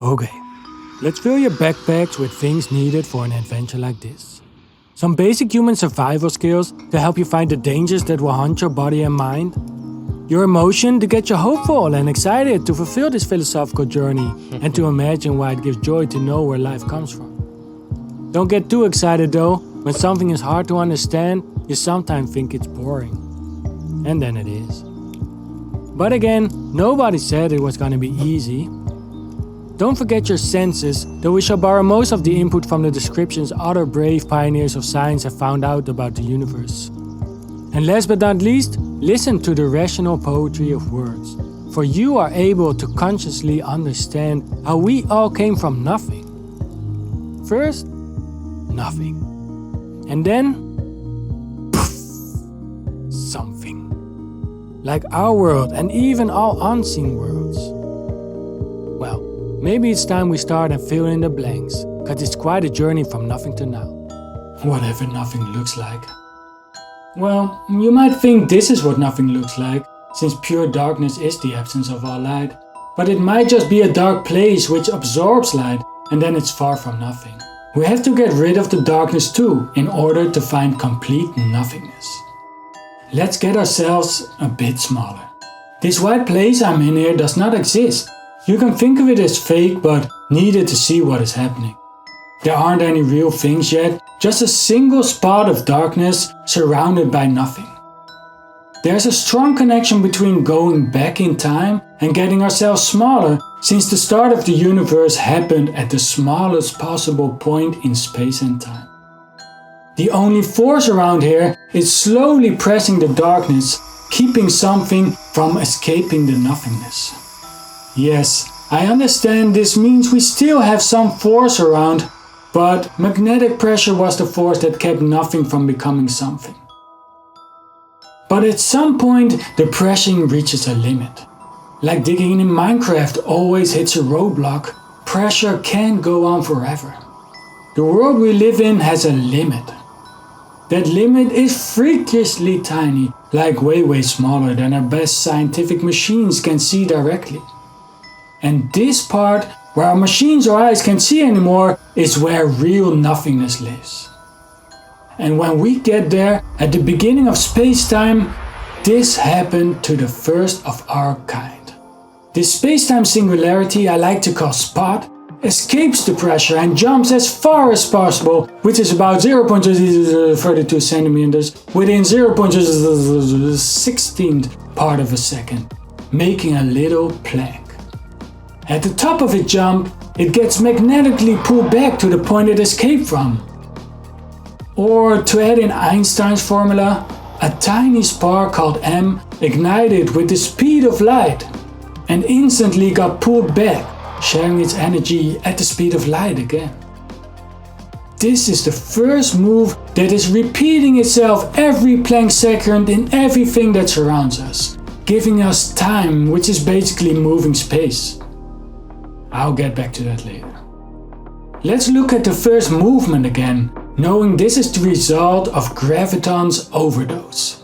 Okay, let's fill your backpacks with things needed for an adventure like this. Some basic human survival skills to help you find the dangers that will haunt your body and mind. Your emotion to get you hopeful and excited to fulfill this philosophical journey and to imagine why it gives joy to know where life comes from. Don't get too excited though. When something is hard to understand, you sometimes think it's boring. And then it is. But again, nobody said it was gonna be easy. Don't forget your senses, though we shall borrow most of the input from the descriptions other brave pioneers of science have found out about the universe. And last but not least, listen to the rational poetry of words, for you are able to consciously understand how we all came from nothing. First, nothing. And then, poof, something. Like our world and even all unseen worlds. Well, maybe it's time we start and fill in the blanks, cause it's quite a journey from nothing to now. Whatever nothing looks like. Well, you might think this is what nothing looks like, since pure darkness is the absence of all light. But it might just be a dark place which absorbs light, and then it's far from nothing. We have to get rid of the darkness too, in order to find complete nothingness. Let's get ourselves a bit smaller. This white place I'm in here does not exist. You can think of it as fake, but needed to see what is happening. There aren't any real things yet, just a single spot of darkness surrounded by nothing. There's a strong connection between going back in time and getting ourselves smaller, since the start of the universe happened at the smallest possible point in space and time. The only force around here is slowly pressing the darkness, keeping something from escaping the nothingness. Yes, I understand this means we still have some force around, but magnetic pressure was the force that kept nothing from becoming something. But at some point, the pressing reaches a limit. Like digging in Minecraft always hits a roadblock, pressure can't go on forever. The world we live in has a limit. That limit is freakishly tiny, like way smaller than our best scientific machines can see directly. And this part, where our machines or eyes can't see anymore, is where real nothingness lives. And when we get there, at the beginning of space-time, this happened to the first of our kind. This space-time singularity I like to call spot escapes the pressure and jumps as far as possible, which is about 0.32 centimeters within 0.16th part of a second, making a little plank. At the top of its jump, it gets magnetically pulled back to the point it escaped from. Or to add in Einstein's formula, a tiny spark called M ignited with the speed of light and instantly got pulled back, sharing its energy at the speed of light again. This is the first move that is repeating itself every Planck second in everything that surrounds us, giving us time, which is basically moving space. I'll get back to that later. Let's look at the first movement again, knowing this is the result of graviton's overdose.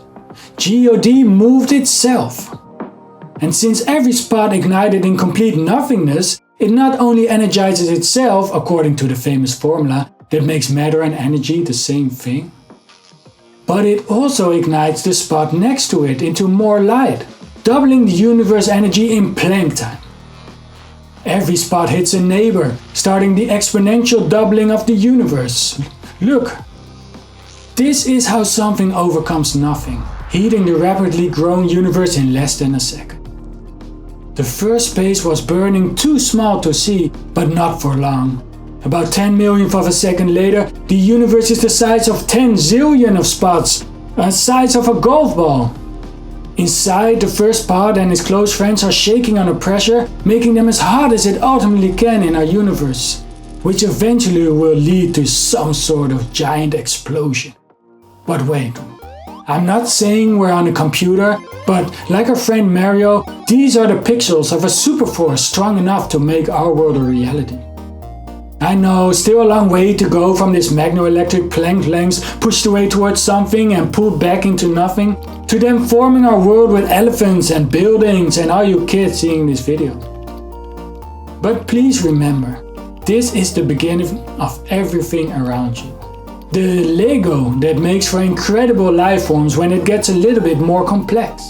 God moved itself. And since every spot ignited in complete nothingness, it not only energizes itself according to the famous formula that makes matter and energy the same thing, but it also ignites the spot next to it into more light, doubling the universe energy in Planck time. Every spot hits a neighbor, starting the exponential doubling of the universe. Look! This is how something overcomes nothing, heating the rapidly growing universe in less than a second. The first space was burning too small to see, but not for long. About 10 millionth of a second later, the universe is the size of 10 zillion of spots, the size of a golf ball. Inside, the first spot and his close friends are shaking under pressure, making them as hot as it ultimately can in our universe, which eventually will lead to some sort of giant explosion. But wait, I'm not saying we're on a computer, but like our friend Mario, these are the pixels of a superforce strong enough to make our world a reality. I know, still a long way to go from this magno-electric Planck lengths pushed away towards something and pulled back into nothing, to them forming our world with elephants and buildings and all you kids seeing this video. But please remember, this is the beginning of everything around you. The Lego that makes for incredible life forms when it gets a little bit more complex.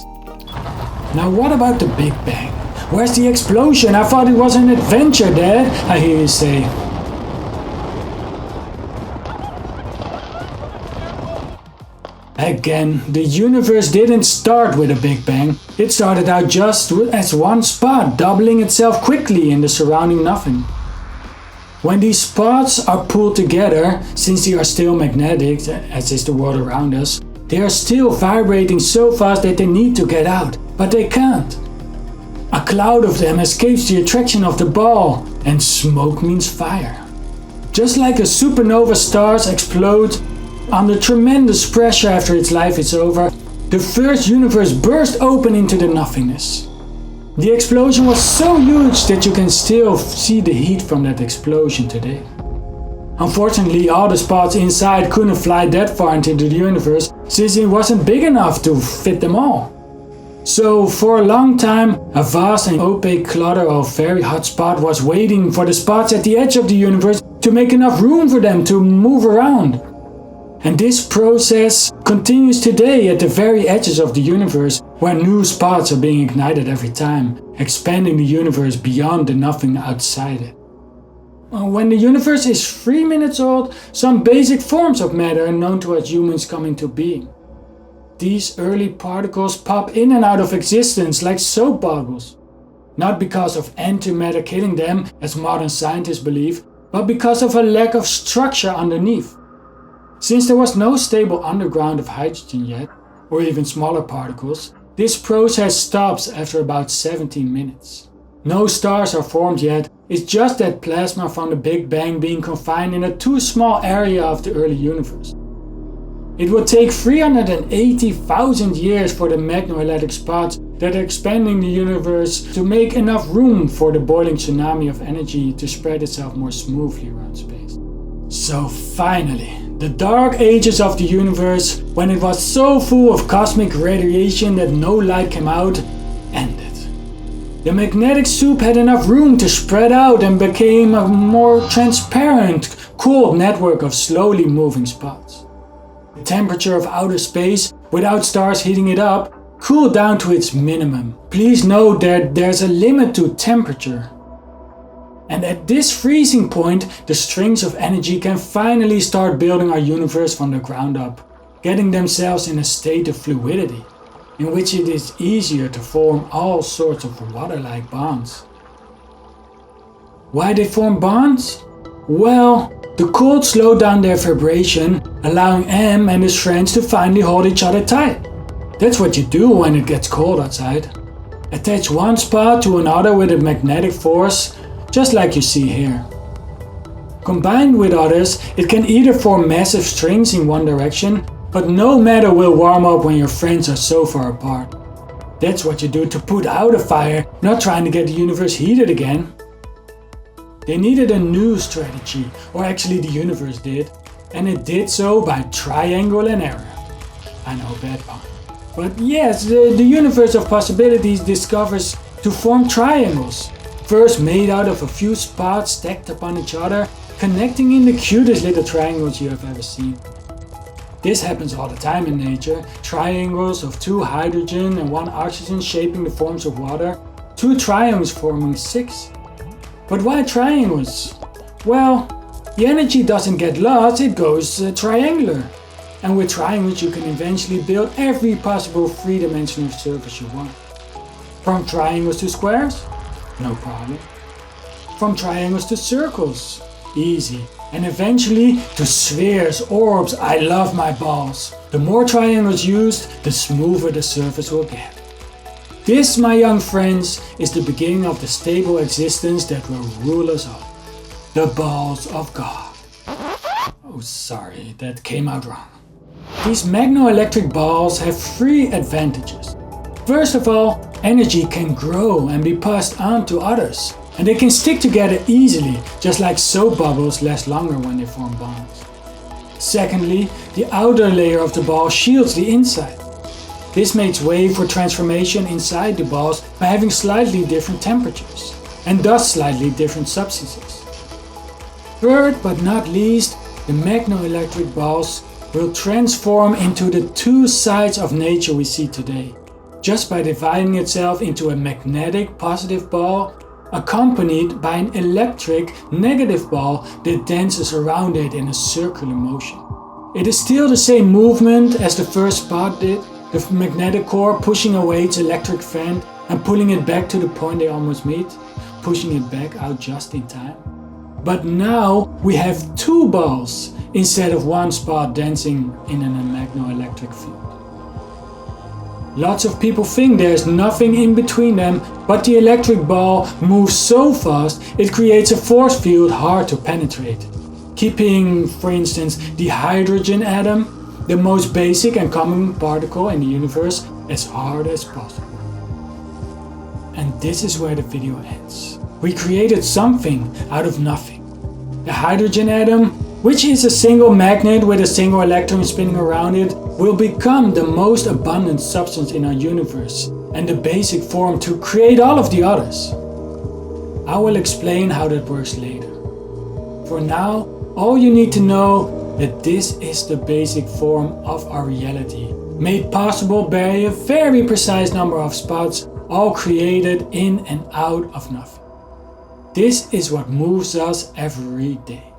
Now what about the Big Bang? Where's the explosion? I thought it was an adventure, Dad, I hear you say. Again, the universe didn't start with a Big Bang. It started out just as one spot, doubling itself quickly in the surrounding nothing. When these spots are pulled together, since they are still magnetic, as is the world around us, they are still vibrating so fast that they need to get out, but they can't. A cloud of them escapes the attraction of the ball, and smoke means fire. Just like a supernova stars explode under tremendous pressure after its life is over, the first universe burst open into the nothingness. The explosion was so huge that you can still see the heat from that explosion today. Unfortunately, all the spots inside couldn't fly that far into the universe since it wasn't big enough to fit them all. So for a long time, a vast and opaque clutter of very hot spots was waiting for the spots at the edge of the universe to make enough room for them to move around. And this process continues today at the very edges of the universe, where new spots are being ignited every time, expanding the universe beyond the nothing outside it. When the universe is 3 minutes old, some basic forms of matter known to us humans come into being. These early particles pop in and out of existence like soap bubbles, not because of antimatter killing them, as modern scientists believe, but because of a lack of structure underneath. Since there was no stable underground of hydrogen yet, or even smaller particles, this process stops after about 17 minutes. No stars are formed yet, it's just that plasma from the Big Bang being confined in a too small area of the early universe. It would take 380,000 years for the magnetic spots that are expanding the universe to make enough room for the boiling tsunami of energy to spread itself more smoothly around space. So finally, the dark ages of the universe, when it was so full of cosmic radiation that no light came out, ended. The magnetic soup had enough room to spread out and became a more transparent, cooled network of slowly moving spots. The temperature of outer space, without stars heating it up, cooled down to its minimum. Please note that there's a limit to temperature. And at this freezing point, the strings of energy can finally start building our universe from the ground up, getting themselves in a state of fluidity, in which it is easier to form all sorts of water-like bonds. Why they form bonds? Well, the cold slowed down their vibration, allowing M and his friends to finally hold each other tight. That's what you do when it gets cold outside. Attach one spot to another with a magnetic force, just like you see here. Combined with others, it can either form massive strings in one direction, but no matter will warm up when your friends are so far apart. That's what you do to put out a fire, not trying to get the universe heated again. They needed a new strategy, or actually the universe did, and it did so by triangle and error. I know, bad pun. But yes, the universe of possibilities discovers to form triangles. First made out of a few spots stacked upon each other, connecting in the cutest little triangles you have ever seen. This happens all the time in nature, triangles of 2 hydrogen and 1 oxygen shaping the forms of water, 2 triangles forming 6. But why triangles? Well, the energy doesn't get lost, it goes triangular. And with triangles you can eventually build every possible 3-dimensional surface you want. From triangles to squares? No problem. From triangles to circles? Easy. And eventually to spheres, orbs. I love my balls. The more triangles used, the smoother the surface will get. This, my young friends, is the beginning of the stable existence that will rule us all. The balls of God. Oh, sorry, that came out wrong. These magno-electric balls have 3 advantages. First of all, energy can grow and be passed on to others, and they can stick together easily, just like soap bubbles last longer when they form bonds. Secondly, the outer layer of the ball shields the inside. This makes way for transformation inside the balls by having slightly different temperatures. and thus slightly different substances. Third but not least, the magnetic balls will transform into the two sides of nature we see today, just by dividing itself into a magnetic positive ball accompanied by an electric negative ball that dances around it in a circular motion. It is still the same movement as the first part did, the magnetic core pushing away its electric friend and pulling it back to the point they almost meet, pushing it back out just in time. But now we have two balls instead of one spot dancing in a magno-electric field. Lots of people think there's nothing in between them, but the electric ball moves so fast it creates a force field hard to penetrate, keeping, for instance, the hydrogen atom, the most basic and common particle in the universe, as hard as possible. And this is where the video ends. We created something out of nothing. The hydrogen atom, which is a single magnet with a single electron spinning around it, will become the most abundant substance in our universe and the basic form to create all of the others. I will explain how that works later. For now, all you need to know that this is the basic form of our reality, made possible by a very precise number of spots, all created in and out of nothing. This is what moves us every day.